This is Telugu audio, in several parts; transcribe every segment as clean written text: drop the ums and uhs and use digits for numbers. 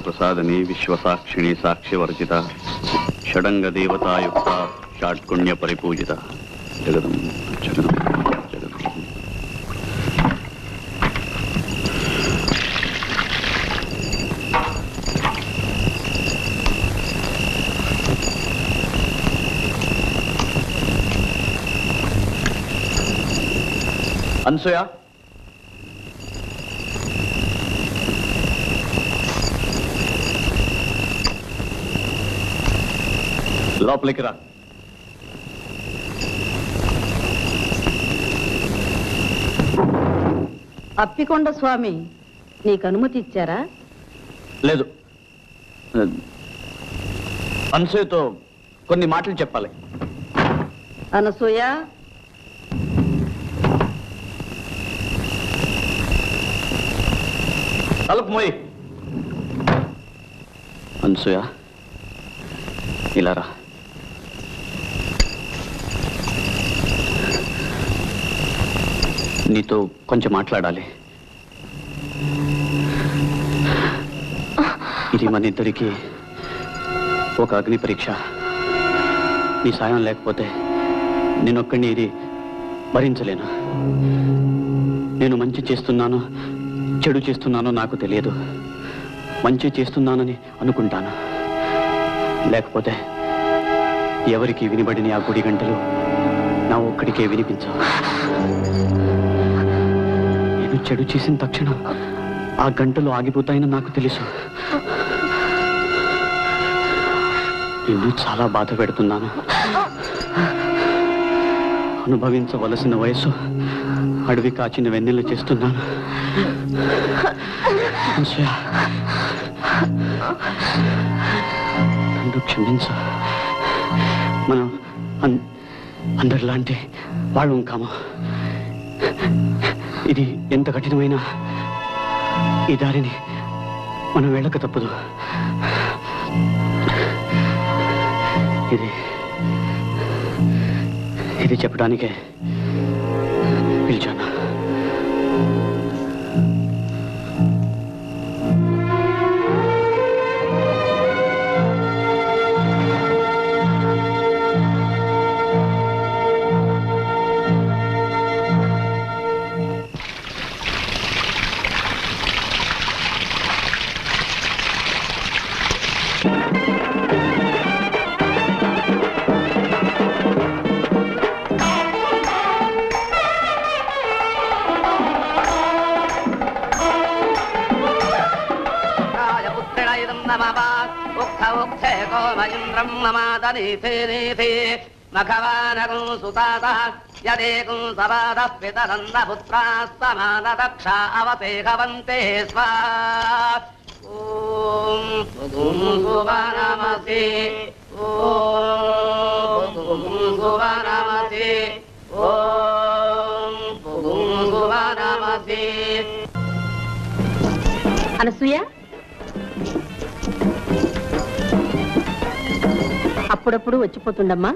ప్రసాదని విశ్వసాక్షిణి సాక్ష్యవర్జిత షడంగ దేవతాయుక్త షాట్కుణ్య పరిపూజిత జగదం జగదం జగదం. అనసూయ, లోపలికి రా. అప్పికొండ స్వామి నీకు అనుమతి ఇచ్చారా? లేదు, అనసూయతో కొన్ని మాటలు చెప్పాలి. అనసూయ, తలుపు మోయి. అనసూయ, ఇలా రా. నీతో కొంచెం మాట్లాడాలి. ఇది మన ఇద్దరికి ఒక అగ్ని పరీక్ష. నీ సాయం లేకపోతే నేనొక్కడిని ఇది భరించలేను. నేను మంచి చేస్తున్నానో చెడు చేస్తున్నానో నాకు తెలియదు. మంచి చేస్తున్నానని అనుకుంటాను. లేకపోతే ఎవరికి వినబడిన ఆ గుడి గంటలు నా ఒక్కడికే వినిపించవు. నేను చెడు చేసిన తక్షణం ఆ గంటలు ఆగిపోతాయని నాకు తెలుసు. నిన్ను చాలా బాధ పెడుతున్నాను. అనుభవించవలసిన వయసు అడవి కాచిన వెన్నెల చేస్తున్నాను. నన్ను క్షమించు. మనం అందరిలాంటి వాళ్ళం కాము. ఇది ఎంత కఠినమైన ఈ దారిని మనం వెళ్ళక తప్పదు. ఇది చెప్పడానికే పిలిచాను. మఖవానగం సుతాత యదేకం సవాదః పితరన్న పుత్రాస్తమానదక్షా అవతేహవంతే స్వా. ఓం సువనమసి, ఓం సువనమసి, ఓం సువనమసి. అనసూయ, అప్పుడప్పుడు వచ్చిపోతుండమ్మా.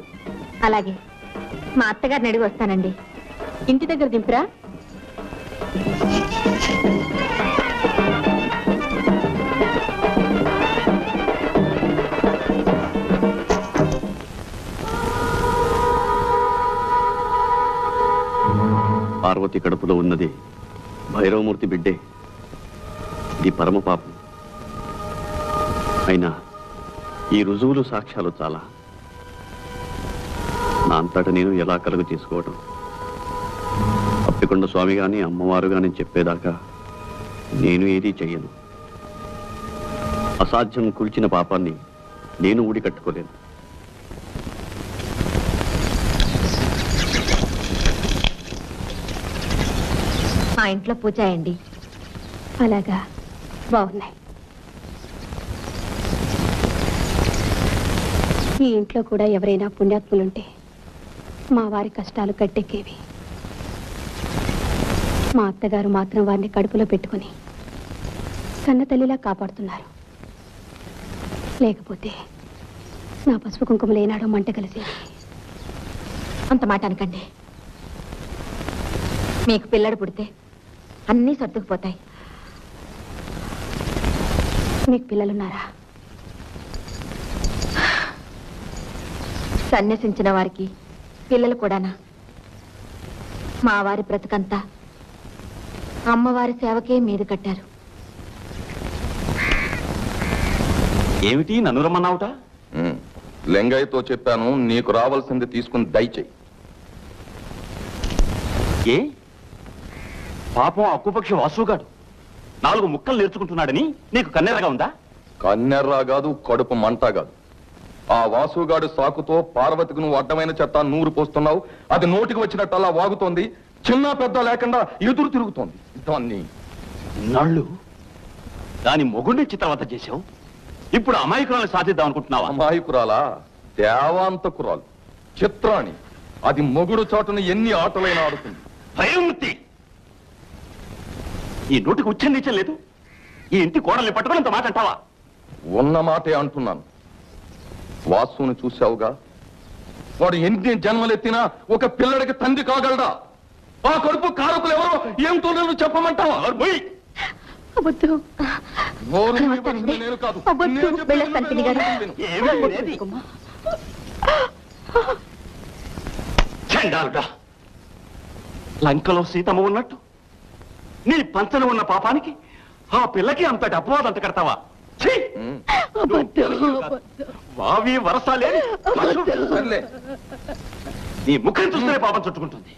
అలాగే, మా అత్తగారిని అడిగి వస్తానండి. ఇంటి దగ్గర దింపురా. పార్వతి కడుపులో ఉన్నది భైరవమూర్తి బిడ్డే. ఇది పరమ పాపం. అయినా ఈ రుజువులు సాక్ష్యాలు చాలా. నా అంతటా నేను ఎలా కలుగు చేసుకోవడం? అప్పికొండ స్వామి గాని అమ్మవారు గాని చెప్పేదాకా నేను ఏదీ చెయ్యను. అసాధ్యం కూల్చిన పాపాన్ని నేను ఊడి కట్టుకోలేను. మా ఇంట్లో పూజ అయ్యండి. అలాగా, బాగున్నాయి. ఈ ఇంట్లో కూడా ఎవరైనా పుణ్యాత్ములుంటే మా వారి కష్టాలు గట్టెక్కేవి. మా అత్తగారు మాత్రం వారిని కడుపులో పెట్టుకుని కన్న తల్లిలా కాపాడుతున్నారు. లేకపోతే నా పసుపు కుంకుమలు ఏనాడో మంట కలిసేది. అంత మాట అనకండి. మీకు పిల్లడు పుడితే అన్నీ సర్దుకుపోతాయి. మీకు పిల్లలున్నారా? సన్యసించిన వారికి పిల్లలు కూడానా? మా వారి బ్రతుకంతా అమ్మవారి సేవకే మీద కట్టారు. ఏమిటి నన్ను రమ్మన్నావుట? లింగయ్యతో చెప్పాను, నీకు రావాల్సింది తీసుకుని దయచేయి. ఏ పాపం అక్కుపక్షి వాసుగాడు 4 ముక్కలు నేర్చుకుంటున్నాడని నీకు కన్నెరగా ఉందా? కన్నెర్రా కాదు, కడుపు మంట కాదు. ఆ వాసుగాడు సాకుతో పార్వతికి నువ్వు అడ్డమైన చెత్త నూరు పోస్తున్నావు. అది నోటికి వచ్చినట్టల్లా వాగుతోంది. చిన్న పెద్ద లేకుండా ఎదురు తిరుగుతోంది. దాన్ని నాళ్ళు దాని మొగుడిని చిత్రవత చేశావు. ఇప్పుడు అమాయకురాలను సాధిద్దాం అనుకుంటున్నావా? అమాయకురాలా? దేవాంతకురాలు, చిత్రాణి. అది మొగుడు చాటున ఎన్ని ఆటలైనా ఆడుతుంది. భయమూర్తి, ఈ నోటికి ఉచ్చరించం లేదు. ఈ ఇంటి కోడల్ని పట్టుకుని ఇంత మాట అంటావా? ఉన్న మాటే అంటున్నాను. వాసుని చూశావుగా, వాడు ఎన్ని జన్మలెత్తినా ఒక పిల్లడికి తండ్రి కాగలడా? ఆ కడుపు కారకులు ఎవరో ఏం తోడలు చెప్పమంటావా? నోరు విప్పేసింది నేను కాదు. నేను చెప్పేది విను. చండాలుడా, లంకలో సీతమ్మ ఉన్నట్టు నీ పంచన ఉన్న పాపానికి ఆ పిల్లకి అంతటి అపవాదం అంత కడతావా? వావి వరసాలే నీ ముఖం చూస్తేనే పాపం చుట్టుకుంటుంది.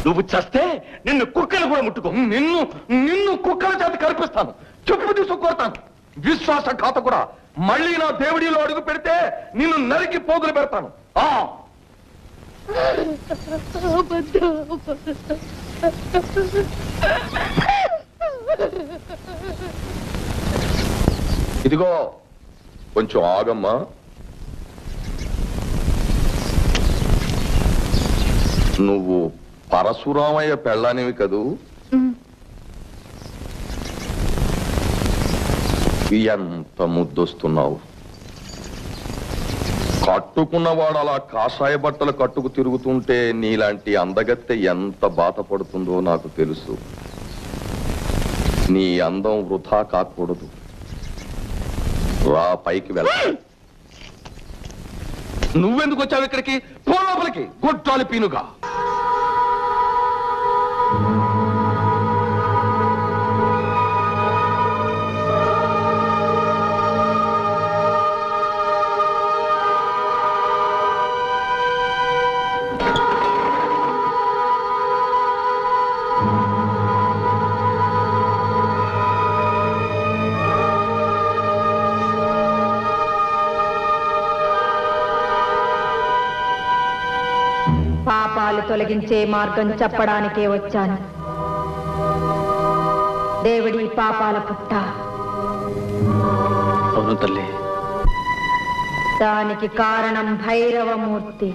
నువ్వు చస్తే నిన్ను కుక్కలు కూడా ముట్టుకో. నిన్ను కుక్కల చేత కల్పిస్తాను, చెప్పు తీసుకొడతాను. విశ్వాసఘాత కూడా మళ్ళీ నా దేవుడిలో అడుగు పెడితే నిన్ను నరికి పోగులు పెడతాను. ఇదిగో కొంచెం ఆగమ్మా. నువ్వు పరశురామయ్య పెళ్ళానివి కదూ? ఎంత ముద్దొస్తున్నావు. కట్టుకున్నవాడు అలా కాషాయ బట్టలు కట్టుకు తిరుగుతుంటే నీలాంటి అందగత్తె ఎంత బాధపడుతుందో నాకు తెలుసు. నీ అందం వృధా కాకూడదు. రా, పైకి వెళ్ళ. నువ్వెందుకు వచ్చావు ఇక్కడికి? పో లోపలికి, గొడ్డాలి పీనుగా. పాపాలు తొలగించే మార్గం చెప్పడానికే వచ్చాను. దేవుడి పాపాల పుట్ట. అవును తల్లి. దానికి కారణం భైరవమూర్తి.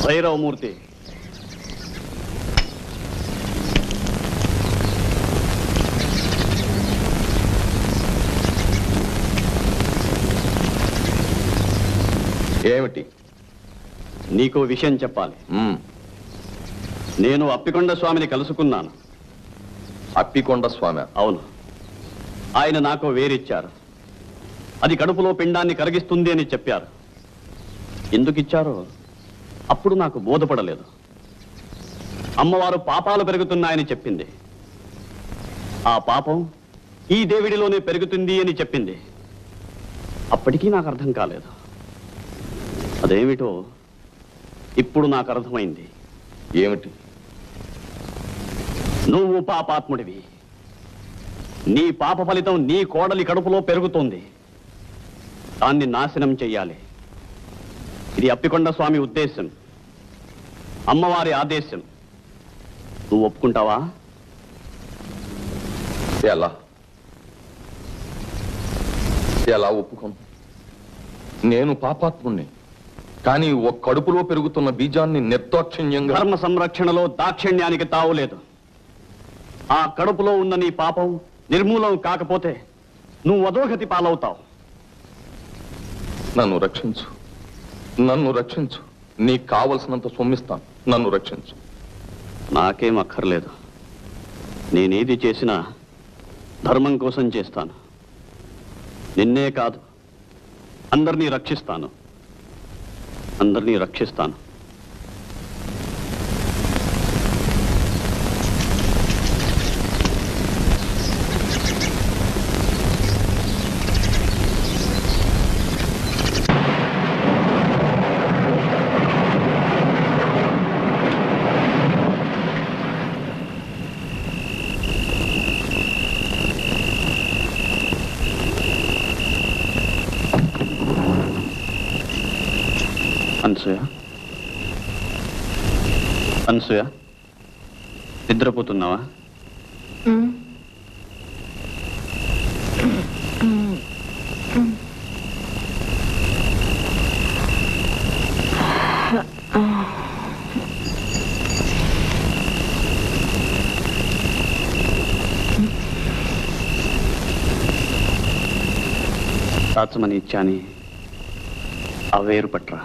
భైరవమూర్తి, ఏమిటి? నీకో విషయం చెప్పాలి. నేను అప్పికొండ స్వామిని కలుసుకున్నాను. అప్పికొండ స్వామి? అవును. ఆయన నాకు వేరిచ్చారు. అది కడుపులో పిండాన్ని కరిగిస్తుంది అని చెప్పారు. ఎందుకు ఇచ్చారో అప్పుడు నాకు బోధపడలేదు. అమ్మవారు పాపాలు పెరుగుతున్నాయని చెప్పింది. ఆ పాపం ఈ దేవుడిలోనే పెరుగుతుంది అని చెప్పింది. అప్పటికీ నాకు అర్థం కాలేదు. అదేమిటో ఇప్పుడు నాకు అర్థమైంది. ఏమిటి? నువ్వు పాపాత్ముడివి. నీ పాప ఫలితం నీ కోడలి కడుపులో పెరుగుతోంది. దాన్ని నాశనం చెయ్యాలి. ఇది అప్పికొండ స్వామి ఉద్దేశం, అమ్మవారి ఆదేశం. నువ్వు ఒప్పుకుంటావా? ఎలా ఎలా ఒప్పుకోను? నేను పాపాత్ముణ్ణి, కానీ ఒక కడుపులో పెరుగుతున్న బీజాన్ని నిర్దాక్షిణ్యంగా... ధర్మ సంరక్షణలో దాక్షిణ్యానికి తావులేదు. ఆ కడుపులో ఉన్న నీ పాపం నిర్మూలం కాకపోతే నువ్వు అధోగతి పాలవుతావు. నన్ను రక్షించు, నన్ను రక్షించు. నీకు కావలసినంత సొమ్మిస్తాను, నన్ను రక్షించు. నాకేం అక్కర్లేదు. నేనేది చేసినా ధర్మం కోసం చేస్తాను. నిన్నే కాదు, అందరినీ రక్షిస్తాను, అందరినీ రక్షిస్తాను. అనసూయ, నిద్రపోతున్నావా? దాచమని ఇచ్చాని ఆ వేరు పట్రా.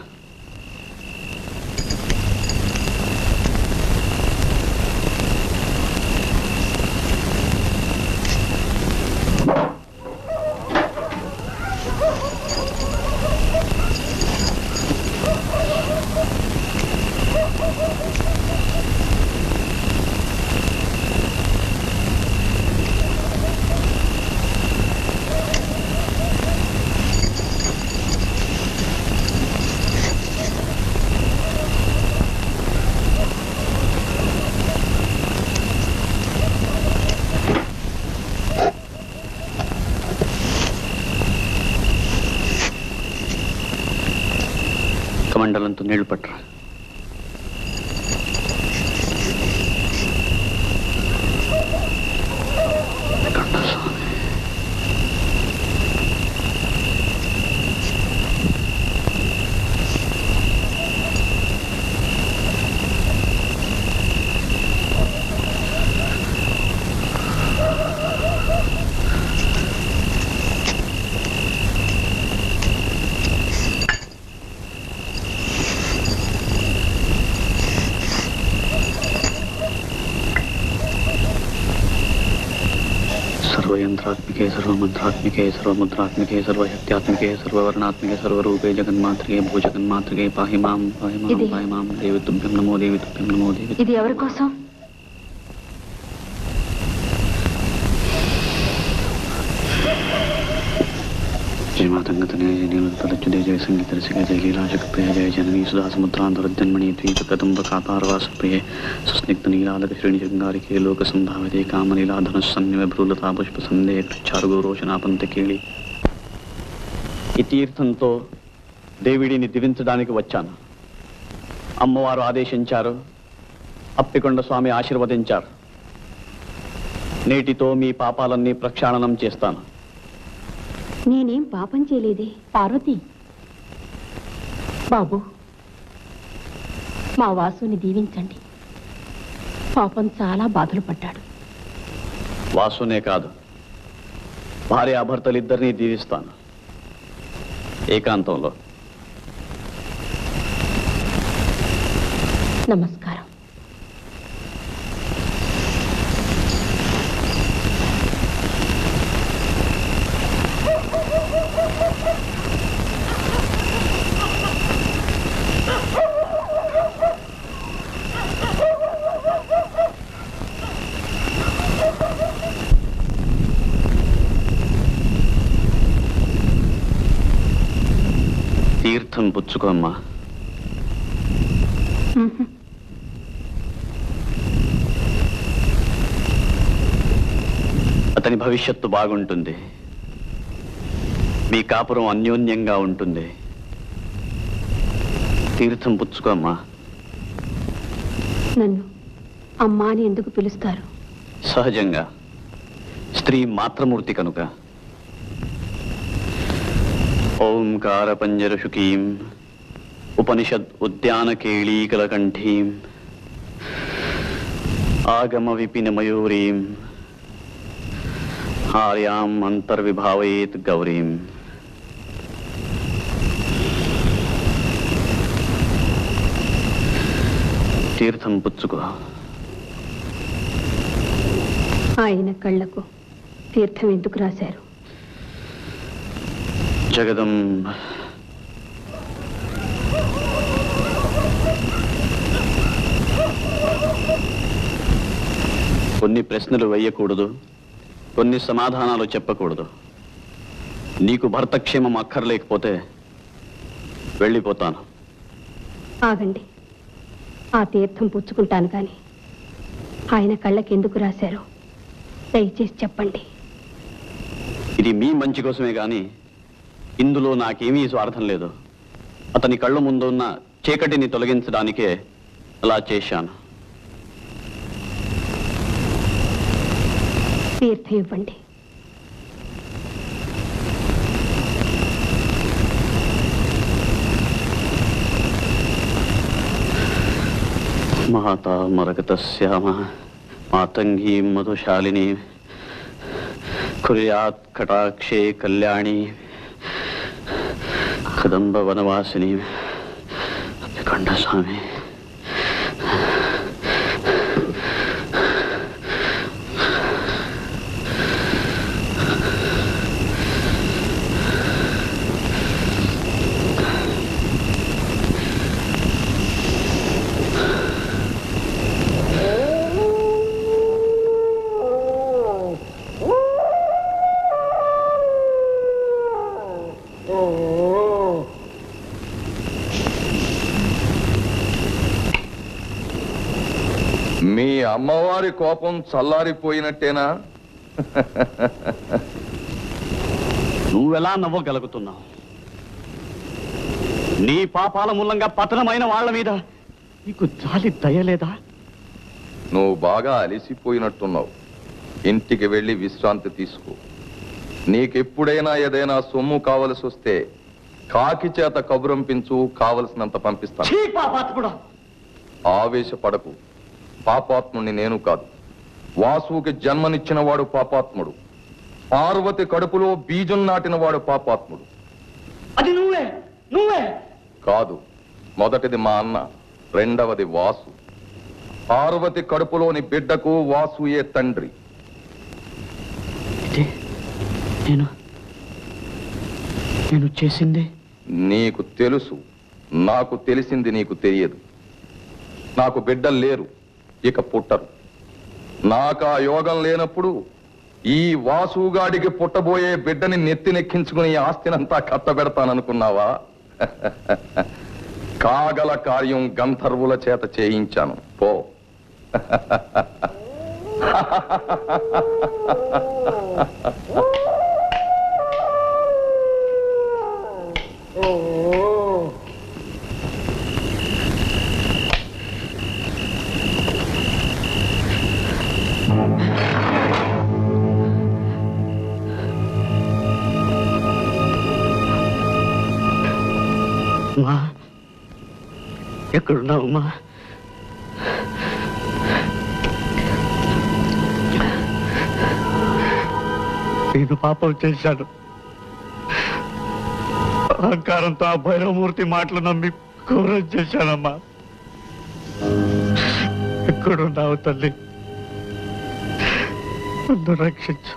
మండలంతో నీళ్లు పట్టరా. सर्वयंत्रात्मिके सर्वमंत्रात्मिके सर्वमुद्रात्मिके सर्वशक्त्यात्मिके सर्ववर्णात्मिके सर्वरूपे जगन्मात्रिके भूजगन्मात्रिके पाहि मां देवी तुभ्यं नमो देवी तुभ्यं नमो देवी. ఇది ఎవరి కోసం? जय मातंगतनय जय नीलतलच्युते जय संगीतरसिके जय लीलाजगप्रिय जय जननी सुधा समुद्रान्तरजन्मणि द्वीपकदम्बकातारवासप्रिये सुस्निग्धनीलालकश्रेणिशृङ्गारिके लोकसम्भाविते कामनीलाधनुस्सन्निभ्रूलता पुष्पसन्देह कृच्छारुगोरोचनापन्थकेळि. ఈ తీర్థంతో దేవిడిని దివించడానికి వచ్చాను. అమ్మవారు ఆదేశించారు, అప్పికొండ స్వామి ఆశీర్వదించారు. నేటితో మీ పాపాలన్నీ ప్రక్షాళనం చేస్తాను. నేనేం పాపం చేయలేదే. పార్వతి బాబు, మా వాసుని దీవించండి. పాపం చాలా బాధలు పడ్డాడు. వాసునే కాదు, భార్యాభర్తలిద్దరినీ దీవిస్తాను ఏకాంతంలో. నమస్కారం. తీర్థం పుచ్చుకోమ్మా. అతని అతని భవిష్యత్తు బాగుంటుంది. మీ కాపురం అన్యోన్యంగా ఉంటుంది. తీర్థం పుచ్చుకో అమ్మా. నన్ను అమ్మా అని ఎందుకు పిలుస్తారు? సహజంగా స్త్రీ మాతృమూర్తి కనుక. ఓంకార పంజరశుకీం ఉపనిషద్ ఉద్యాన కేళీకలకంఠీం ఆగమ విపిన మయూరీం ఆర్యాం అంతర్విభావయేత్ గౌరీం. తీర్థం పుచ్చుకో. ఆయన కళ్ళకు తీర్థం ఎందుకు రాశారు? జగదంబ కొన్ని ప్రశ్నలు వేయకూడదు, కొన్ని సమాధానాలు చెప్పకూడదు. నీకు భర్తక్షేమం అక్కర్లేకపోతే వెళ్ళిపోతాను. ఆగండి, ఆ తీర్థం పుచ్చుకుంటాను కానీ ఆయన కళ్ళకి ఎందుకు రాశారో దయచేసి చెప్పండి. ఇది మీ మంచి కోసమే గాని ఇందులో నాకేమీ స్వార్థం లేదు. అతని కళ్ళ ముందు ఉన్న చీకటిని తొలగించడానికే అలా చేశాను. తీర్థం ఇవ్వండి. మాతా మరగతశ్యామ మాతంగీ మధుశాలిని కుర్యాత్ కటాక్షే కళ్యాణి కదంబ వనవాసిని అప్పికొండ స్వామి. మీ అమ్మవారి కోపం చల్లారిపోయినట్టేనా? నువ్వెలా నవ్వగలుగుతున్నావు? నీ పాపాల మూలంగా పతనమైన వాళ్ళ మీద నీకు జాలి దయలేదా? నువ్వు బాగా అలసిపోయినట్టున్నావు. ఇంటికి వెళ్ళి విశ్రాంతి తీసుకో. నీకెప్పుడైనా ఏదైనా సొమ్ము కావలసి వస్తే కాకి చేత కబురంపించు, కావలసినంత పంపిస్తాను. ఆవేశపడకు. పాపాత్ముడిని నేను కాదు. వాసుకి జన్మనిచ్చిన వాడు పాపాత్ముడు. పార్వతి కడుపులో బీజం నాటిన వాడు పాపాత్ముడు. అది నువ్వే నువ్వే కాదు. మొదటిది మా అన్న, రెండవది వాసు. పార్వతి కడుపులోని బిడ్డకు వాసుయే తండ్రి. నేను చేసింది నీకు తెలుసు, నాకు తెలిసింది నీకు తెలియదు. నాకు బిడ్డలు లేరు, ఇక పుట్టరు. నాకు ఆ యోగం లేనప్పుడు ఈ వాసుగాడికి పుట్టబోయే బిడ్డని నెత్తినెక్కించుకుని ఆస్తినంతా కట్టబెడతాననుకున్నావా? కాగల కార్యం గంధర్వుల చేత చేయించాను. పో. మా ఎక్కడున్నావు మా? నేను పాపం చేశాను. అహంకారంతో ఆ భైరవమూర్తి మాటలు నమ్మి ఘోరం చేశానమ్మా. ఎక్కడున్నావు తల్లి? నన్ను రక్షించు.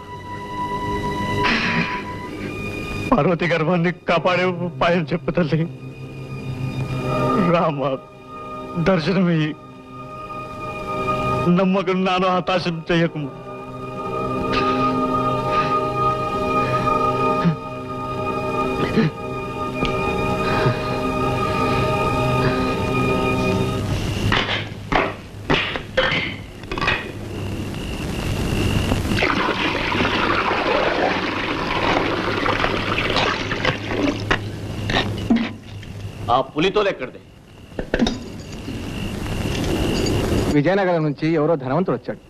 పార్వతి గర్భాన్ని కాపాడే ఉపాయం చెప్పు తల్లి. రామ, దర్శనమయ్యి నమ్మకం నాను హతాశం చెయ్యకు. ఆ పులితోలు ఎక్కడిది? విజయనగరం నుంచి ఎవరో ధనవంతుడు వచ్చాడు.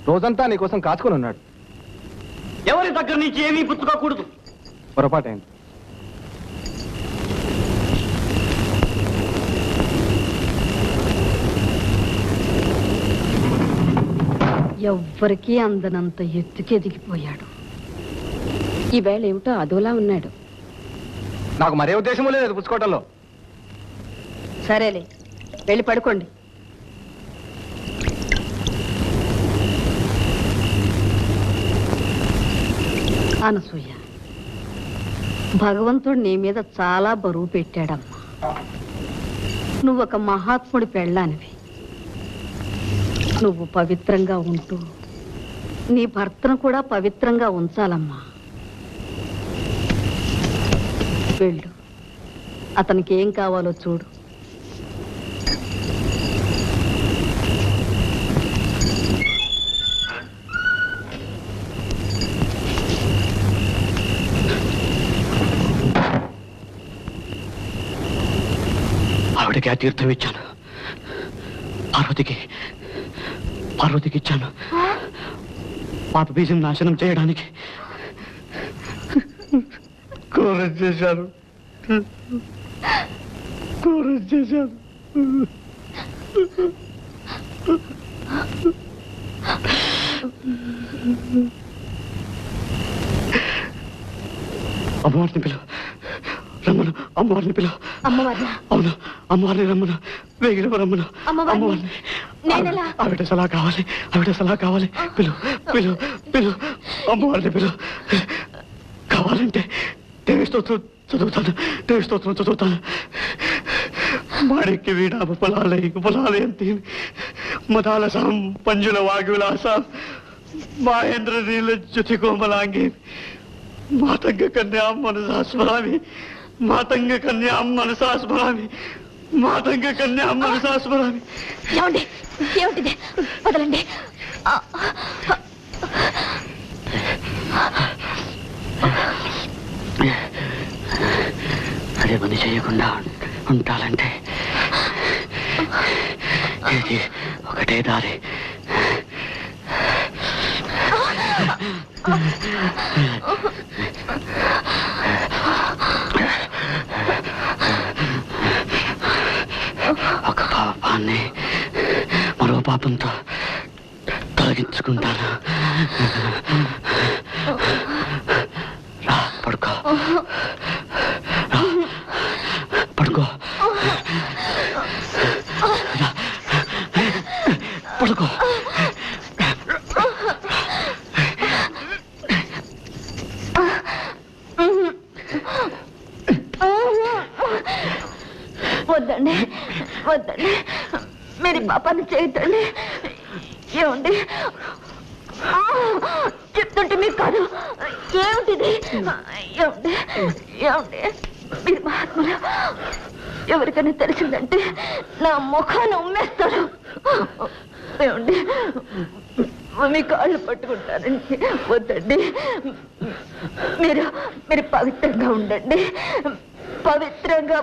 రోజంతా నీకోసం కాచుకొని ఉన్నాడు. ఎవరి దగ్గర నుంచి ఏమీ పుచ్చుకోకూడదు. పొరపాటైంది. ఎవ్వరికీ అందనంత ఎత్తుకి ఎదిగిపోయాడు. ఈవేళ ఏమిటో అదోలా ఉన్నాడు. నాకు మరే ఉద్దేశమూ లేదు పుచ్చుకోవటంలో. సరేలే, వెళ్ళి పడుకోండి. అనసూయ, భగవంతుడు నీ మీద చాలా బరువు పెట్టాడమ్మా. నువ్వొక మహాత్ముడి పెళ్ళానివి. నువ్వు పవిత్రంగా ఉంటూ నీ భర్తను కూడా పవిత్రంగా ఉంచాలమ్మా. వెళ్ళు, అతనికి ఏం కావాలో చూడు. ఆవిడకి ఆ తీర్థం ఇచ్చాను. పార్వతికి ఇచ్చాను. పాప బీజం నాశనం చేయడానికి. కోరం చేశాను. అమ్మవారిని పిలువ, రమ్మను. అమ్మవారిని పిలువ. అమ్మవారిని? అవును, అమ్మవారిని రమ్మను. వేగిన రమ్మను. అమ్మవారిని? ఆవిడ సలహా కావాలి. పిలు. అమ్మవారిని పిలు. కావాలంటే దేవి స్తోత్రం చదువుతాను. మాణిక్య వీణాభ ఫలాలయంతి మదాలసాం పంజుల వాగ్విలాసాం మహేంద్ర నీల జ్యుతి కోమలాంగి మాతంగ కన్యాం మనసా స్మరామి. ఏమిటిది? వదలండి. అదే పని చేయకుండా ఉంటాలంటే ఇది ఒకటే దారి. ఒక పాపాన్ని మరో పాపంతో తొలగించుకుంటాను. రా, పడుకో. వద్దండి, మీరు పాపాన్ని చేయొద్దండి. ఏమండి చెప్తుంటే మీకు కాదు. ఏమిటిది? ఏమండి మీరు మహాత్ములు. ఎవరికైనా తెలిసిందంటే నా ముఖాన్ని ఉమ్మేస్తారు. ఏమండి మీ కాళ్ళు పట్టుకుంటారండి. వద్దండి, మీరు పవిత్రంగా ఉండండి. పవిత్రంగా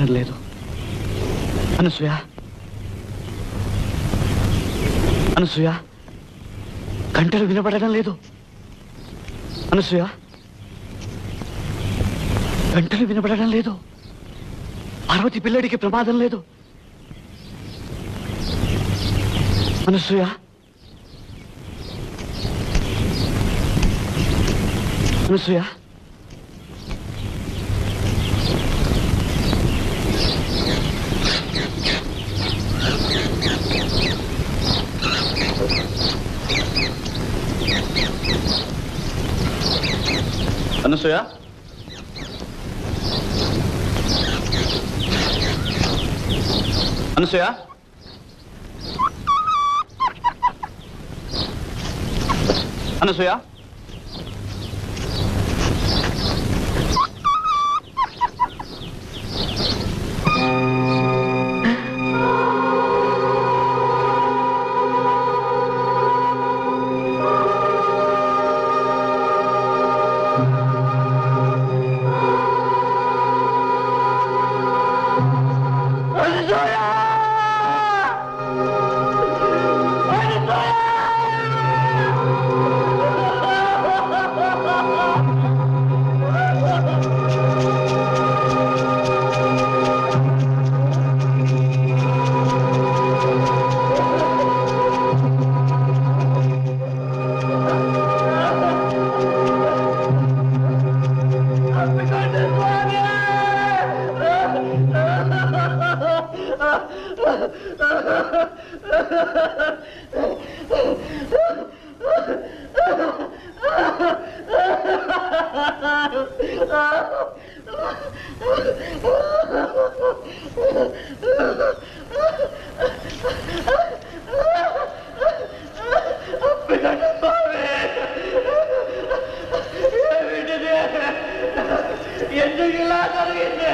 వినబడడం లేదు. అనసూయ, అనసూయ, గంటలు వినబడడం లేదు. అనసూయ, గంటలు వినబడడం లేదు. పార్వతి పిల్లడికి ప్రమాదం లేదు. అనసూయ, అనసూయ, అనసూయ, అనసూయ, అనసూయ, ఎందుకు ఇలా జరిగింది?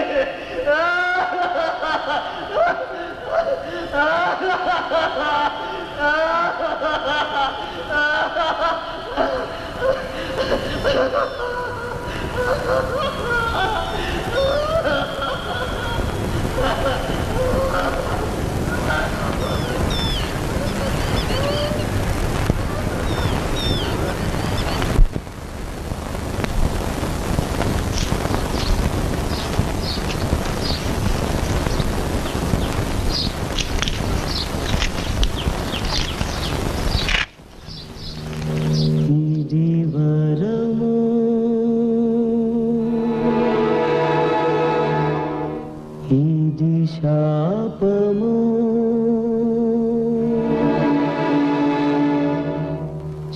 శాపము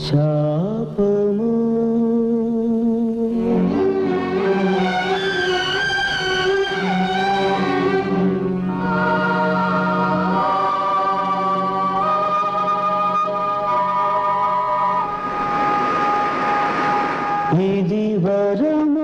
శాపము ఇది వరము